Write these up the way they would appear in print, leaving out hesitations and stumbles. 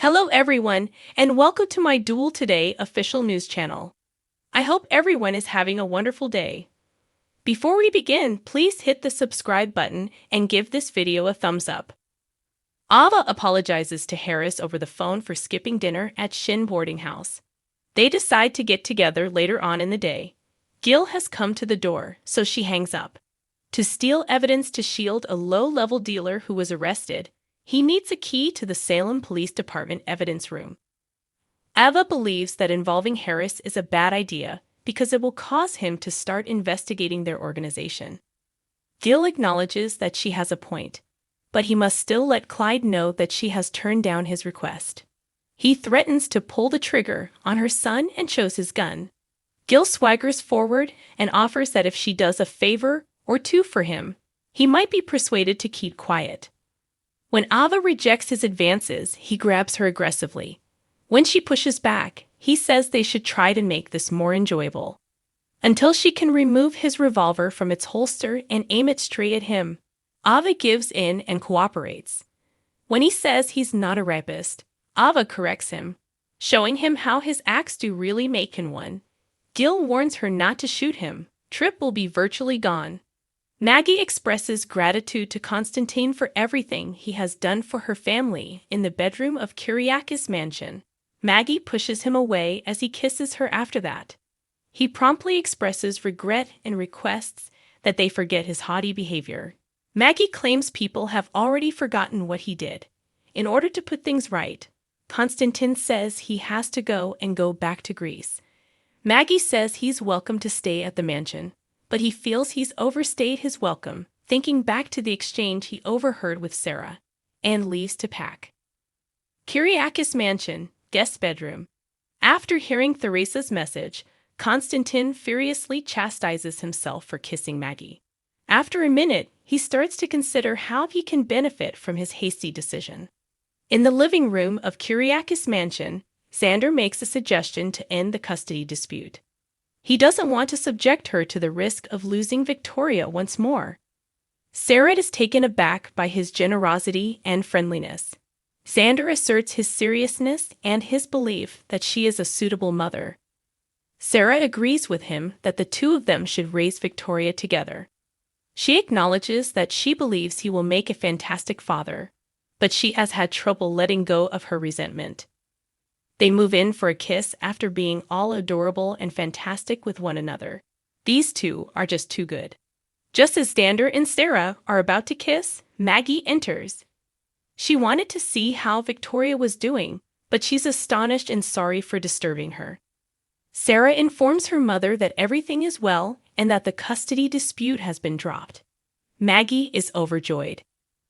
Hello everyone, and welcome to my Duel Today official news channel. I hope everyone is having a wonderful day. Before we begin, please hit the subscribe button and give this video a thumbs up. Ava apologizes to Harris over the phone for skipping dinner at Shin boarding house. They decide to get together later on in the day. Gil has come to the door, so she hangs up. To steal evidence to shield a low-level dealer who was arrested, he needs a key to the Salem Police Department evidence room. Ava believes that involving Harris is a bad idea because it will cause him to start investigating their organization. Gil acknowledges that she has a point, but he must still let Clyde know that she has turned down his request. He threatens to pull the trigger on her son and shows his gun. Gil swaggers forward and offers that if she does a favor or two for him, he might be persuaded to keep quiet. When Ava rejects his advances, he grabs her aggressively. When she pushes back, he says they should try to make this more enjoyable. Until she can remove his revolver from its holster and aim it straight at him, Ava gives in and cooperates. When he says he's not a rapist, Ava corrects him, showing him how his acts do really make him one. Gil warns her not to shoot him. Tripp will be virtually gone. Maggie expresses gratitude to Konstantin for everything he has done for her family in the bedroom of Kyriakis' mansion. Maggie pushes him away as he kisses her after that. He promptly expresses regret and requests that they forget his haughty behavior. Maggie claims people have already forgotten what he did. In order to put things right, Konstantin says he has to go back to Greece. Maggie says he's welcome to stay at the mansion, but he feels he's overstayed his welcome, thinking back to the exchange he overheard with Xarah, and leaves to pack. Kyriakis' mansion, guest bedroom. After hearing Theresa's message, Konstantin furiously chastises himself for kissing Maggie. After a minute, he starts to consider how he can benefit from his hasty decision. In the living room of Kyriakis' mansion, Xander makes a suggestion to end the custody dispute. He doesn't want to subject her to the risk of losing Victoria once more. Xarah is taken aback by his generosity and friendliness. Xander asserts his seriousness and his belief that she is a suitable mother. Xarah agrees with him that the two of them should raise Victoria together. She acknowledges that she believes he will make a fantastic father, but she has had trouble letting go of her resentment. They move in for a kiss after being all adorable and fantastic with one another. These two are just too good. Just as Xander and Xarah are about to kiss, Maggie enters. She wanted to see how Victoria was doing, but she's astonished and sorry for disturbing her. Xarah informs her mother that everything is well and that the custody dispute has been dropped. Maggie is overjoyed.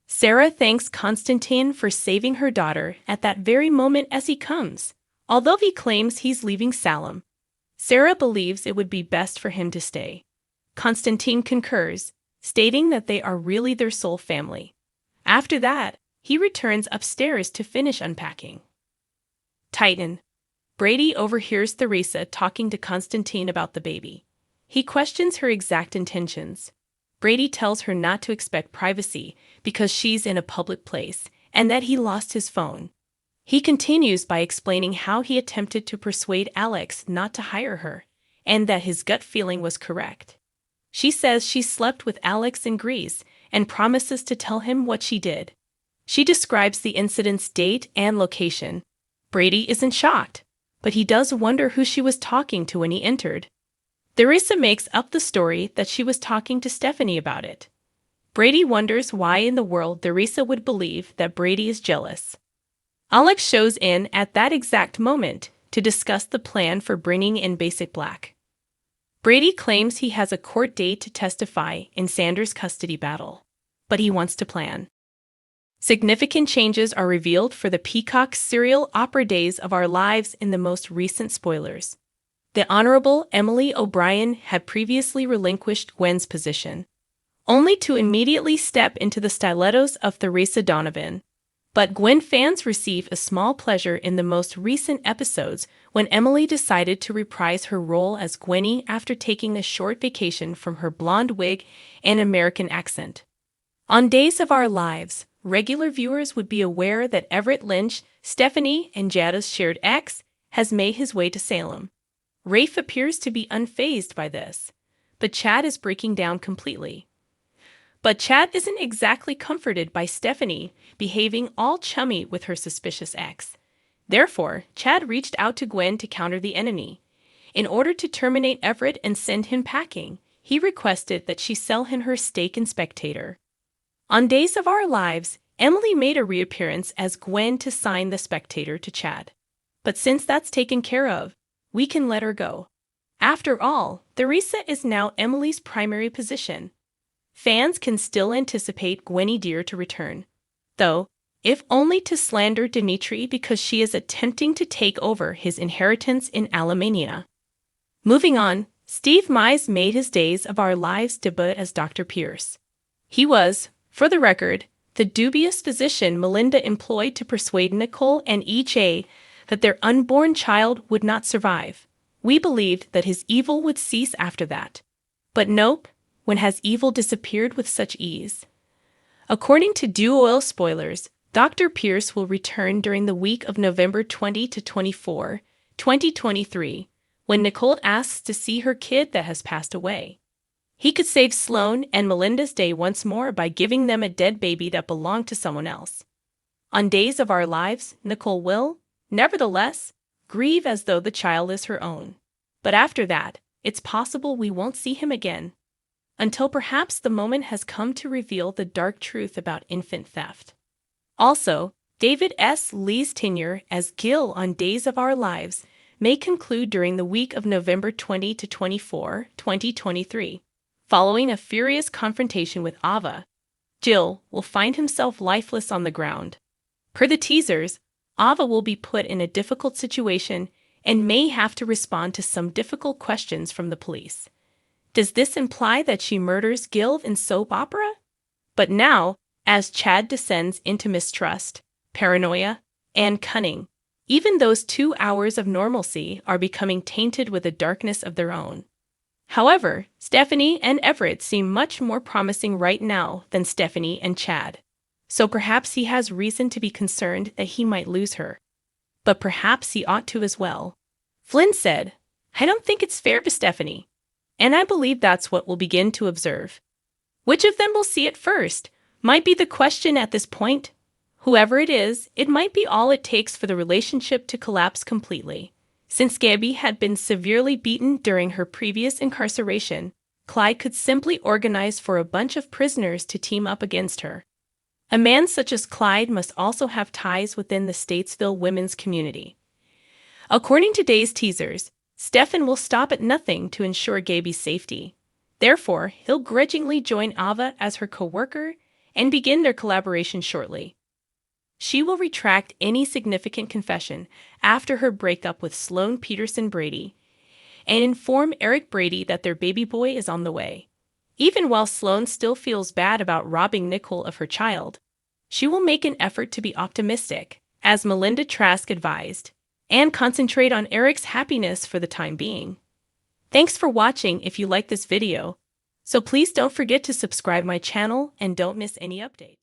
Xarah thanks Konstantin for saving her daughter at that very moment as he comes. Although he claims he's leaving Salem, Xarah believes it would be best for him to stay. Konstantin concurs, stating that they are really their sole family. After that, he returns upstairs to finish unpacking. Titan. Brady overhears Theresa talking to Konstantin about the baby. He questions her exact intentions. Brady tells her not to expect privacy because she's in a public place and that he lost his phone. He continues by explaining how he attempted to persuade Alex not to hire her and that his gut feeling was correct. She says she slept with Alex in Greece and promises to tell him what she did. She describes the incident's date and location. Brady isn't shocked, but he does wonder who she was talking to when he entered. Theresa makes up the story that she was talking to Stephanie about it. Brady wonders why in the world Theresa would believe that Brady is jealous. Alex shows in at that exact moment to discuss the plan for bringing in Basic Black. Brady claims he has a court date to testify in Xander's custody battle, but he wants to plan. Significant changes are revealed for the Peacock serial opera Days of Our Lives in the most recent spoilers. The Honorable Emily O'Brien had previously relinquished Gwen's position, only to immediately step into the stilettos of Theresa Donovan. But Gwen fans receive a small pleasure in the most recent episodes when Emily decided to reprise her role as Gwenny after taking a short vacation from her blonde wig and American accent. On Days of Our Lives, regular viewers would be aware that Everett Lynch Stephanie and Jada's shared ex has made his way to Salem. Rafe appears to be unfazed by this, but Chad is breaking down completely. But Chad isn't exactly comforted by Stephanie behaving all chummy with her suspicious ex. Therefore, Chad reached out to Gwen to counter the enemy. In order to terminate Everett and send him packing, he requested that she sell him her stake in Spectator. On Days of Our Lives, Emily made a reappearance as Gwen to sign the Spectator to Chad. But since that's taken care of, we can let her go. After all, Theresa is now Emily's primary position. Fans can still anticipate Gwenny Deer to return, though, if only to slander Dimitri because she is attempting to take over his inheritance in Alemania. Moving on, Steve Mize made his Days of Our Lives debut as Dr. Pierce. He was, for the record, the dubious physician Melinda employed to persuade Nicole and EJ that their unborn child would not survive. We believed that his evil would cease after that. But nope, when has evil disappeared with such ease? According to Duo spoilers, Dr. Pierce will return during the week of November 20 to 24, 2023, when Nicole asks to see her kid that has passed away. He could save Sloane and Melinda's day once more by giving them a dead baby that belonged to someone else. On Days of Our Lives, Nicole will, nevertheless, grieve as though the child is her own. But after that, it's possible we won't see him again. Until perhaps the moment has come to reveal the dark truth about infant theft. Also, David S. Lee's tenure as Gil on Days of Our Lives may conclude during the week of November 20 to 24, 2023. Following a furious confrontation with Ava, Gil will find himself lifeless on the ground. Per the teasers, Ava will be put in a difficult situation and may have to respond to some difficult questions from the police. Does this imply that she murders Gil in soap opera? But now, as Chad descends into mistrust, paranoia, and cunning, even those 2 hours of normalcy are becoming tainted with a darkness of their own. However, Stephanie and Everett seem much more promising right now than Stephanie and Chad. So perhaps he has reason to be concerned that he might lose her. But perhaps he ought to as well. Flynn said, "I don't think it's fair to Stephanie." And I believe that's what we'll begin to observe. Which of them will see it first might be the question at this point. Whoever it is, it might be all it takes for the relationship to collapse completely. Since Gabby had been severely beaten during her previous incarceration, Clyde could simply organize for a bunch of prisoners to team up against her. A man such as Clyde must also have ties within the Statesville women's community. According to Day's teasers, Stefan will stop at nothing to ensure Gabby's safety. Therefore, he'll grudgingly join Ava as her co-worker and begin their collaboration shortly. She will retract any significant confession after her breakup with Sloane Peterson Brady and inform Eric Brady that their baby boy is on the way. Even while Sloane still feels bad about robbing Nicole of her child, she will make an effort to be optimistic, as Melinda Trask advised, and concentrate on Eric's happiness for the time being. Thanks for watching if you like this video, so please don't forget to subscribe my channel and don't miss any update.